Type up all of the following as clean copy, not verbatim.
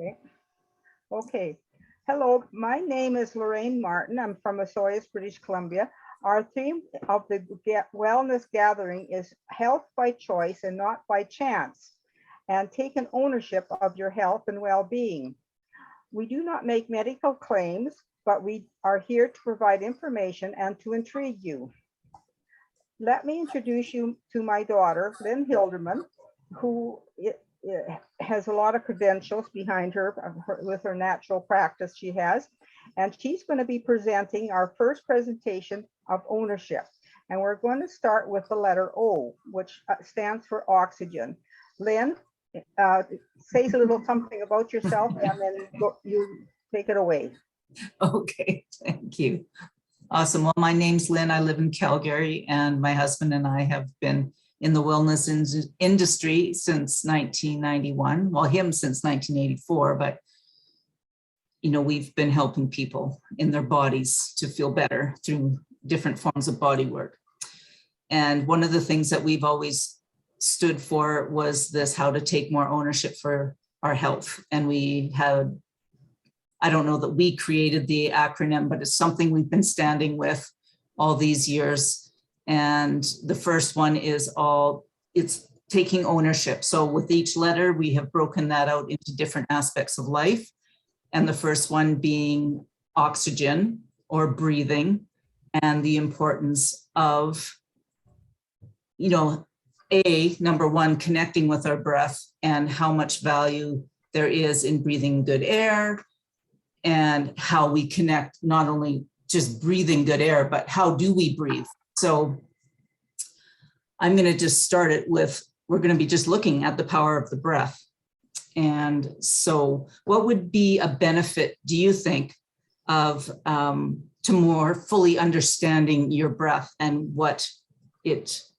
Okay. Okay. Hello, my name is Lorraine Martin. I'm from Osoyoos, British Columbia. Our theme of the wellness gathering is health by choice and not by chance, and taking ownership of your health and well-being. We do not make medical claims, but we are here to provide information and to intrigue you. Let me introduce you to my daughter, Lynne Hilderman, who has a lot of credentials behind her with her natural practice she has. And she's going to be presenting our first presentation of ownership. And we're going to start with the letter O, which stands for oxygen. Lynne, say a little something about yourself and then you take it away. Okay, thank you. Awesome. Well, my name's Lynne. I live in Calgary, and my husband and I have been in the wellness industry since 1991. Well, him since 1984, but you know, we've been helping people in their bodies to feel better through different forms of body work. And one of the things that we've always stood for was this, how to take more ownership for our health. And we had, I don't know that we created the acronym, but it's something we've been standing with all these years. And the first one is it's taking ownership. So with each letter, we have broken that out into different aspects of life. And the first one being oxygen or breathing, and the importance of, you know, number one, connecting with our breath and how much value there is in breathing good air, and how we connect, not only just breathing good air, but how do we breathe? So I'm going to just start it with, we're going to be just looking at the power of the breath. And so what would be a benefit, do you think, of to more fully understanding your breath and what it's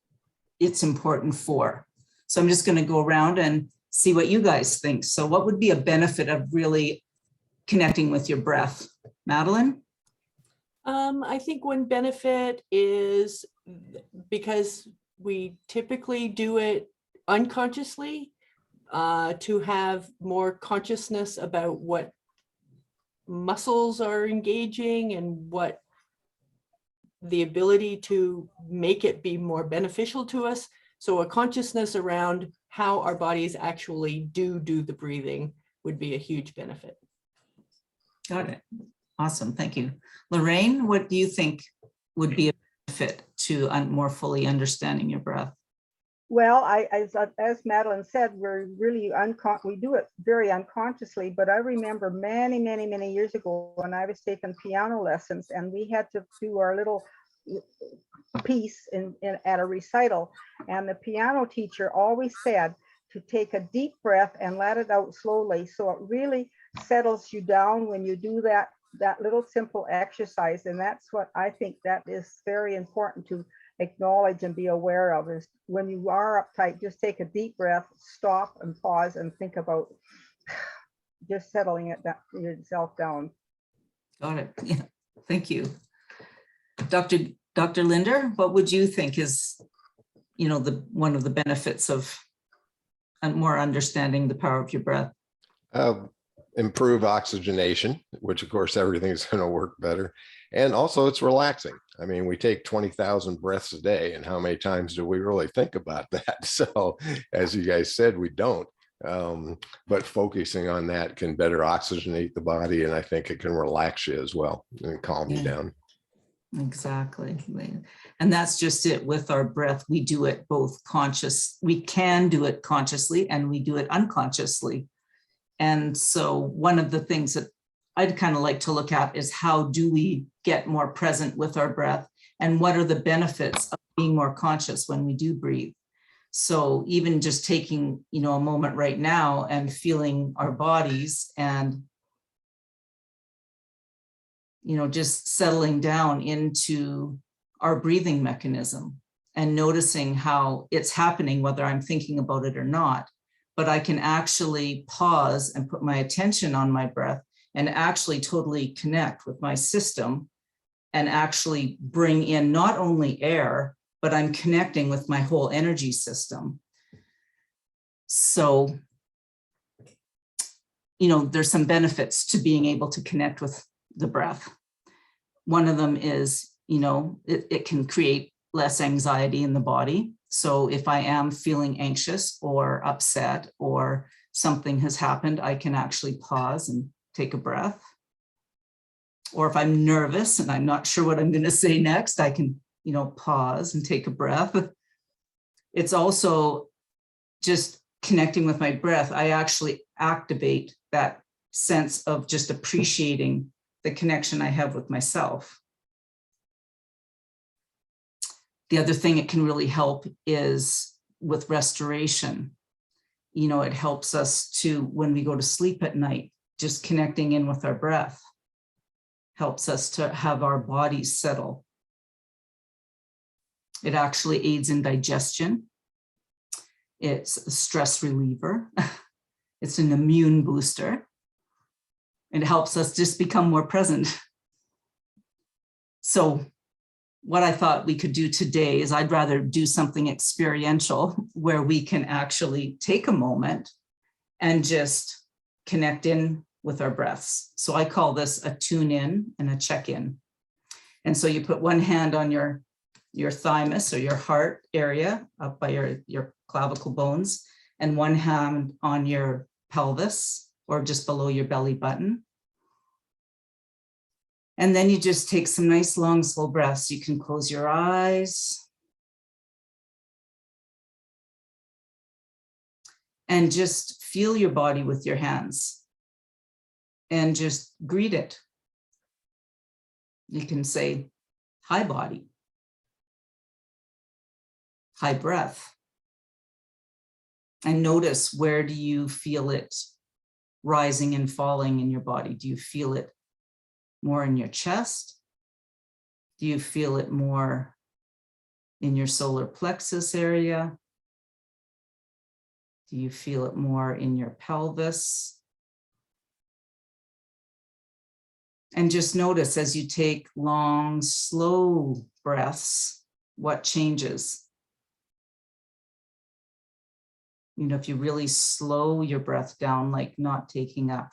important for? So I'm just going to go around and see what you guys think. So what would be a benefit of really connecting with your breath? Madeline? I think one benefit is because we typically do it unconsciously, to have more consciousness about what muscles are engaging and what the ability to make it be more beneficial to us. So a consciousness around how our bodies actually do the breathing would be a huge benefit. Got it. Awesome. Thank you. Lorraine, what do you think would be a benefit to more fully understanding your breath? Well, as Madeline said, we're really we do it very unconsciously, but I remember many, many, many years ago when I was taking piano lessons and we had to do our little piece at a recital, and the piano teacher always said to take a deep breath and let it out slowly, so it really settles you down when you do that little simple exercise. And that's what I think that is very important to acknowledge and be aware of, is when you are uptight, just take a deep breath, stop and pause and think about just settling yourself down. Got it. Yeah. Thank you. Dr. Linder, what would you think is, you know, one of the benefits of more understanding the power of your breath? Improve oxygenation, which of course everything's going to work better. And also it's relaxing. I mean, we take 20,000 breaths a day, and how many times do we really think about that? So as you guys said, we don't. But focusing on that can better oxygenate the body, and I think it can relax you as well and calm you down. Exactly. And that's just it with our breath. We do it both conscious. We can do it consciously and we do it unconsciously. And so one of the things that I'd kind of like to look at is how do we get more present with our breath, and what are the benefits of being more conscious when we do breathe. So even just taking, you know, a moment right now and feeling our bodies and, you know, just settling down into our breathing mechanism and noticing how it's happening, whether I'm thinking about it or not. But I can actually pause and put my attention on my breath and actually totally connect with my system and actually bring in not only air, but I'm connecting with my whole energy system. So there's some benefits to being able to connect with the breath. One of them is, it can create less anxiety in the body. So if I am feeling anxious or upset or something has happened, I can actually pause and take a breath. Or if I'm nervous and I'm not sure what I'm going to say next, I can, pause and take a breath. It's also just connecting with my breath. I actually activate that sense of just appreciating the connection I have with myself. The other thing it can really help is with restoration. It helps us to, when we go to sleep at night, just connecting in with our breath helps us to have our bodies settle. It actually aids in digestion. It's a stress reliever. It's an immune booster. It helps us just become more present. So what I thought we could do today is I'd rather do something experiential where we can actually take a moment and just connect in with our breaths. So I call this a tune in and a check in. And so you put one hand on your thymus or your heart area up by your clavicle bones, and one hand on your pelvis or just below your belly button. And then you just take some nice, long, slow breaths. You can close your eyes. And just feel your body with your hands. And just greet it. You can say, hi, body. Hi, breath. And notice, where do you feel it rising and falling in your body? Do you feel it more in your chest? Do you feel it more in your solar plexus area? Do you feel it more in your pelvis? And just notice as you take long, slow breaths, what changes. If you really slow your breath down, like not taking a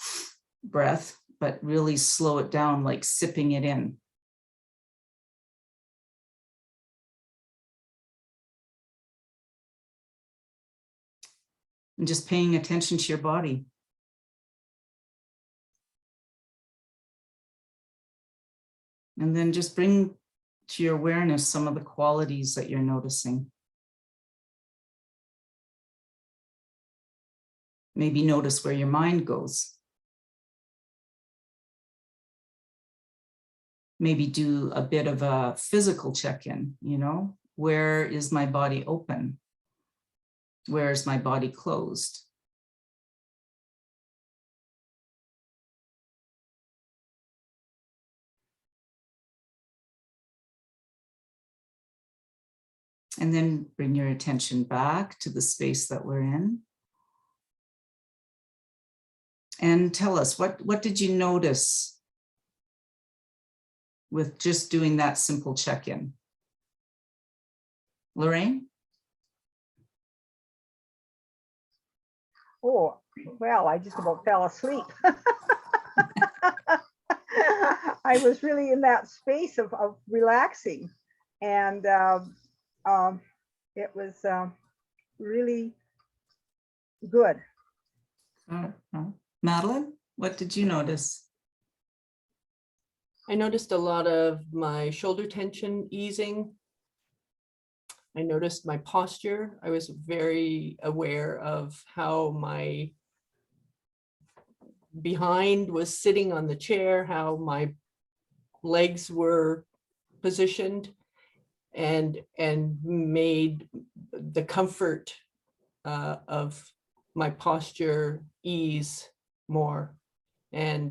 breath, but really slow it down, like sipping it in. And just paying attention to your body. And then just bring to your awareness some of the qualities that you're noticing. Maybe notice where your mind goes. Maybe do a bit of a physical check-in, where is my body open? Where is my body closed? And then bring your attention back to the space that we're in. And tell us, what did you notice with just doing that simple check-in? Lorraine? Oh, well, I just about fell asleep. I was really in that space of relaxing, and it was really good. Madeline, what did you notice? I noticed a lot of my shoulder tension easing. I noticed my posture. I was very aware of how my behind was sitting on the chair, how my legs were positioned, and made the comfort of my posture ease more, and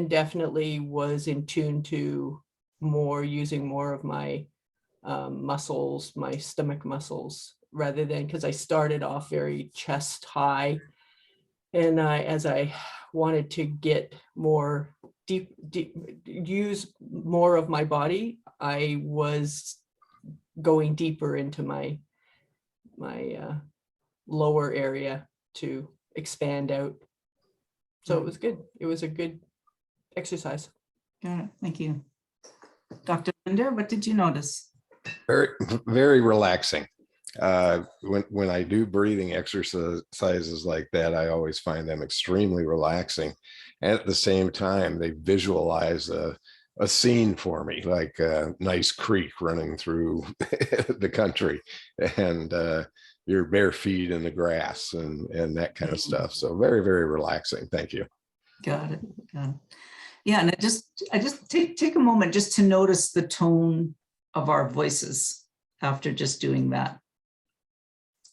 definitely was in tune to using more of my muscles, my stomach muscles, rather than, because I started off very chest high, and as I wanted to get more deep, use more of my body, I was going deeper into my lower area to expand out. So it was good. It was a good exercise. Got it. Thank you. Dr. Linder, what did you notice? Very, very relaxing. When I do breathing exercises like that, I always find them extremely relaxing. And at the same time, they visualize a scene for me, like a nice creek running through the country, and your bare feet in the grass and that kind of stuff. So very, very relaxing. Thank you. Got it. Got it. Yeah, and I just take a moment just to notice the tone of our voices after just doing that.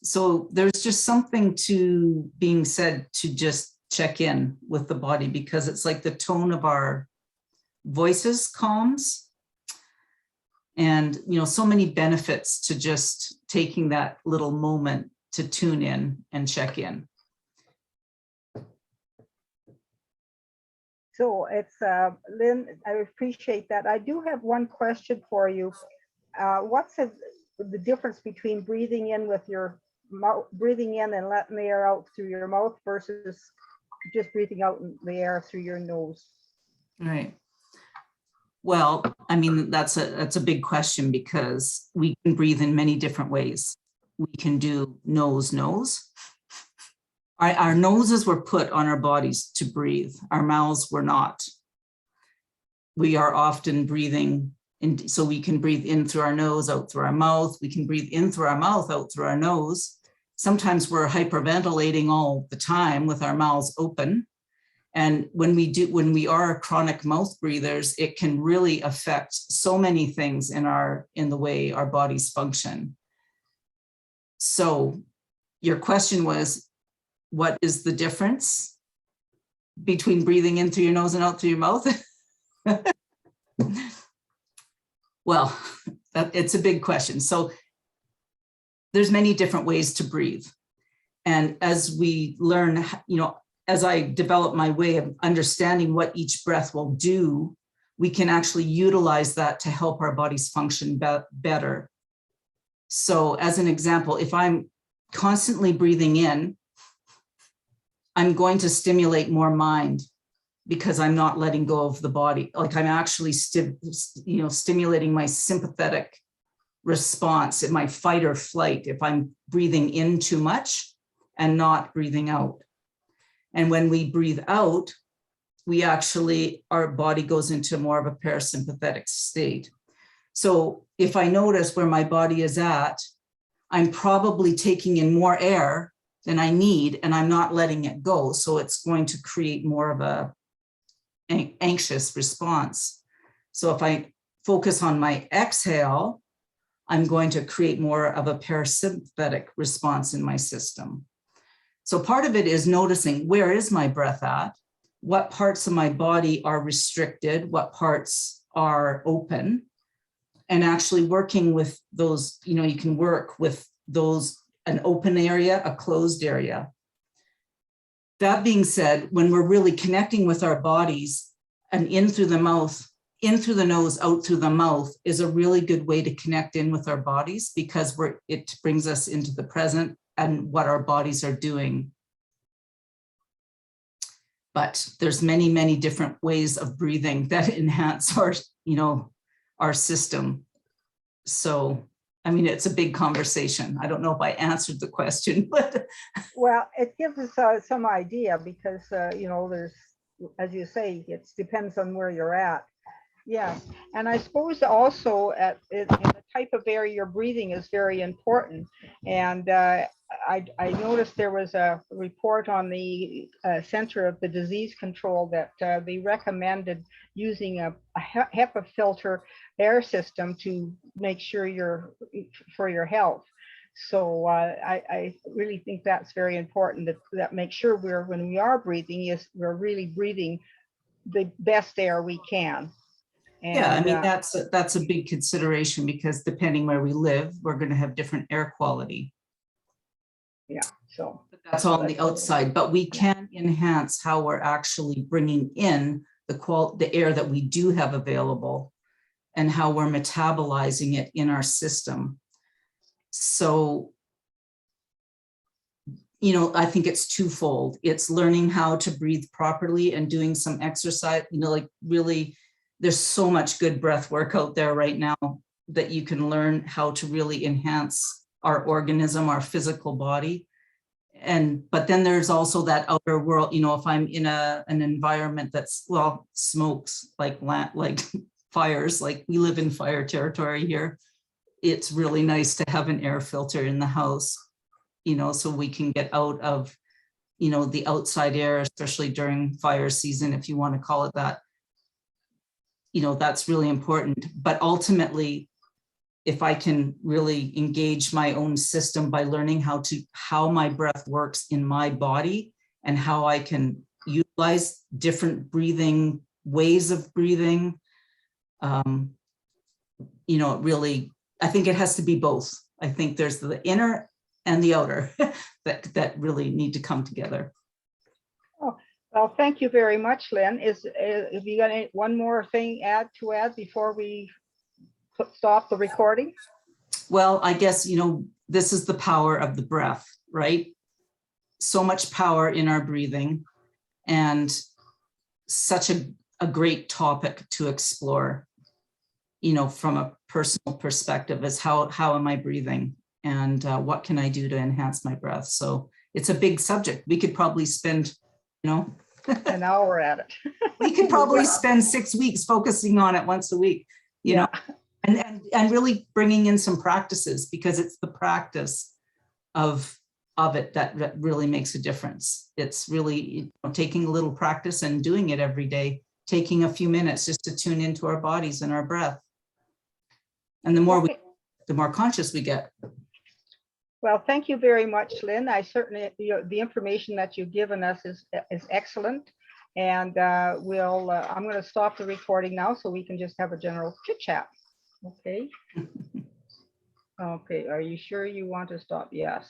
So there's just something to being said to just check in with the body, because it's like the tone of our voices calms. And, you know, so many benefits to just taking that little moment to tune in and check in. So it's Lynn, I appreciate that. I do have one question for you. What's the difference between breathing in with your mouth, breathing in and letting the air out through your mouth versus just breathing out the air through your nose? Right. Well, I mean, that's a big question, because we can breathe in many different ways. We can do nose. Our noses were put on our bodies to breathe. Our mouths were not. We are often breathing in, so we can breathe in through our nose, out through our mouth. We can breathe in through our mouth, out through our nose. Sometimes we're hyperventilating all the time with our mouths open. And when we are chronic mouth breathers, it can really affect so many things in the way our bodies function. So your question was, what is the difference between breathing in through your nose and out through your mouth? Well, it's a big question. So there's many different ways to breathe. And as we learn, you know, as I develop my way of understanding what each breath will do, we can actually utilize that to help our bodies function better. So as an example, if I'm constantly breathing in, I'm going to stimulate more mind, because I'm not letting go of the body. Like I'm actually stimulating my sympathetic response in my fight or flight if I'm breathing in too much and not breathing out. And when we breathe out, our body goes into more of a parasympathetic state. So if I notice where my body is at, I'm probably taking in more air than I need, and I'm not letting it go. So it's going to create more of an anxious response. So if I focus on my exhale, I'm going to create more of a parasympathetic response in my system. So part of it is noticing, where is my breath at? What parts of my body are restricted? What parts are open? And actually working with those, you know, you can work with those, an open area, a closed area. That being said, when we're really connecting with our bodies, and in through the mouth, in through the nose, out through the mouth is a really good way to connect in with our bodies, because it brings us into the present and what our bodies are doing. But there's many, many different ways of breathing that enhance our system. So, I mean, it's a big conversation. I don't know if I answered the question, but. Well, it gives us some idea, because, there's, as you say, it depends on where you're at. Yeah, and I suppose also in the type of air you're breathing is very important. And I noticed there was a report on the Center of the Disease Control that they recommended using a HEPA filter air system to make sure for your health. So I really think that's very important, that make sure when we are breathing, we're really breathing the best air we can. And, yeah, I mean, that's a big consideration, because depending where we live, we're going to have different air quality. Yeah, so but that's all on the outside, but we can enhance how we're actually bringing in the air that we do have available, and how we're metabolizing it in our system. So I think it's twofold. It's learning how to breathe properly and doing some exercise, like really, there's so much good breath work out there right now that you can learn how to really enhance our organism, our physical body. But then there's also that outer world, if I'm in an environment that's, well, smokes, like fires, like we live in fire territory here. It's really nice to have an air filter in the house, so we can get out of, the outside air, especially during fire season, if you want to call it that. That's really important. But ultimately, if I can really engage my own system by learning how my breath works in my body and how I can utilize different breathing ways of breathing, really, I think it has to be both. I think there's the inner and the outer that really need to come together. Oh, well, thank you very much, Lynn. Have you got one more thing to add before we stop the recording? Well, I guess, this is the power of the breath, right? So much power in our breathing, and such a great topic to explore, from a personal perspective, is how am I breathing, and what can I do to enhance my breath? So it's a big subject. We could probably spend, An hour at it. we could probably spend 6 weeks focusing on it once a week, you know, and really bringing in some practices, because it's the practice of it that really makes a difference. It's really taking a little practice and doing it every day, taking a few minutes just to tune into our bodies and our breath. And the more conscious we get. Well, thank you very much, Lynn. I certainly, the information that you've given us is excellent. And I'm going to stop the recording now so we can just have a general chit chat. Okay. Okay. Are you sure you want to stop? Yes.